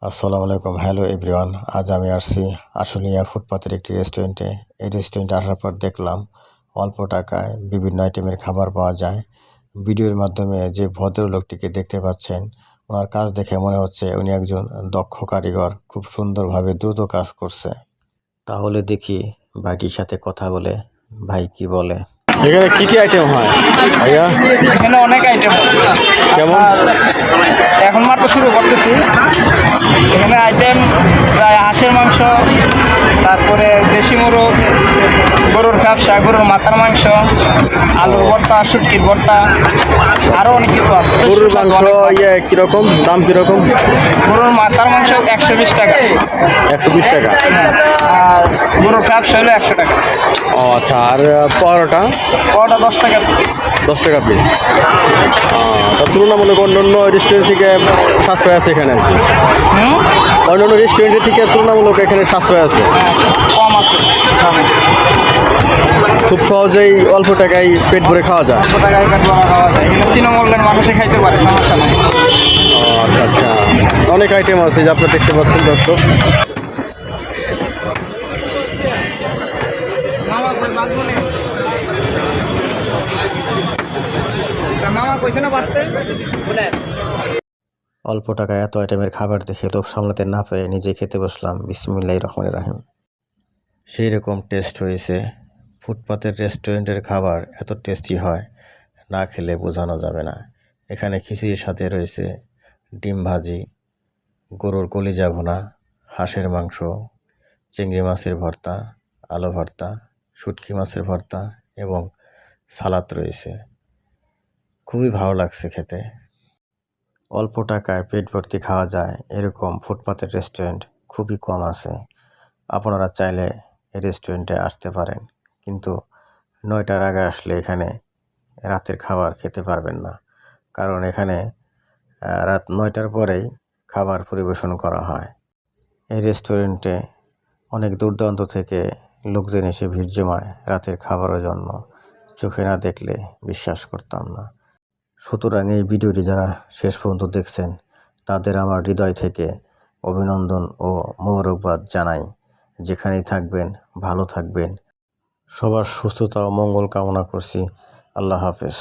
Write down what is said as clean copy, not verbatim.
আসসালামু আলাইকুম, hello everyone. আজ আমি আসছি আশুলিয়া ফুটপাতের একটি রেস্টুরেন্টে। এই রেস্টুরেন্টে আসার পর দেখলাম অল্প টাকায় বিভিন্ন আইটেমের খাবার পাওয়া যায়। ভিডিওর মাধ্যমে যে ভদ্রলোকটিকে দেখতে পাচ্ছেন, ওনার কাজ দেখে মনে হচ্ছে উনি একজন দক্ষ কারিগর, খুব সুন্দরভাবে দ্রুত কাজ করছে। তাহলে দেখি ভাইটির সাথে কথা বলে ভাই কি বলে। এখানে কি কি আইটেম হয় ভাইয়া? এখানে অনেক আইটেম কেমন? এখন মাত্র শুরু করতেছি। এখানে আইটেম প্রায় হাঁসের মাংস, তারপরে দেশি মোরগ, গরুর ব্যবসা, গরুর মাথার মাংস, আলুর ভর্তা, শুটকির ভর্তা, আরও অনেক কিছু আছে। গরুর মাংস কিরকম দাম? কিরকম? গরুর মাথার মাংস 120 টাকা। 120 টাকা। আর গরুর ব্যবসা হলো 100 টাকা। ও আচ্ছা, আর পরোটা? পরোটা 10 টাকা। 10 টাকা পিস। তা তুলনামূলক অন্যান্য রেস্টুরেন্ট থেকে সাশ্রয় আছে এখানে আর কি। অন্যান্য রেস্টুরেন্টের থেকে তুলনামূলক এখানে সাশ্রয় আছে, কম আছে। খুব সহজেই অল্প টাকায় পেট ভরে খাওয়া যায়। অল্প টাকায় পেট ভরা খাওয়া যায়। এখানে তৃণমূলের মানুষে খাইতে পারে, সমস্যা নেই। ও আচ্ছা আচ্ছা, অনেক আইটেম আছে যে আপনারা দেখতে পাচ্ছেন দর্শক। অল্প টাকায় এত আইটেমের খাবার দেখে লোভ সামলাতে না পেরে নিজে খেতে বসলাম। বিসমিল্লাহির রহমানির রহিম। সেই রকম টেস্ট হয়েছে। ফুটপাতের রেস্টুরেন্টের খাবার এত টেস্টি হয়, না খেলে বোঝানো যাবে না। এখানে খিচুড়ির সাথে রয়েছে ডিম ভাজি, গরুর কলিজা ভুনা, হাঁসের মাংস, চিংড়ি মাছের ভর্তা, আলু ভর্তা, শুটকি মাছের ভর্তা এবং সালাদ রয়েছে। খুবই ভালো লাগছে খেতে। অল্প টাকায় পেট ভর্তি খাওয়া যায় এরকম ফুটপাতের রেস্টুরেন্ট খুবই কম আছে। আপনারা চাইলে এই রেস্টুরেন্টে আসতে পারেন, কিন্তু 9টার আগে আসলে এখানে রাতের খাবার খেতে পারবেন না, কারণ এখানে রাত 9টার পরেই খাবার পরিবেশন করা হয়। এই রেস্টুরেন্টে অনেক দূর দূরান্ত থেকে লোকজন এসে ভিড় জমায় রাতের খাবারের জন্য। চোখে না দেখলে বিশ্বাস করতাম না। সুতরাং এই ভিডিওটি যারা শেষ পর্যন্ত দেখছেন, তাদের আমার হৃদয় থেকে অভিনন্দন ও মোবারকবাদ জানাই। যেখানেই থাকবেন ভালো থাকবেন। সবার সুস্থতা ও মঙ্গল কামনা করছি। আল্লাহ হাফেজ।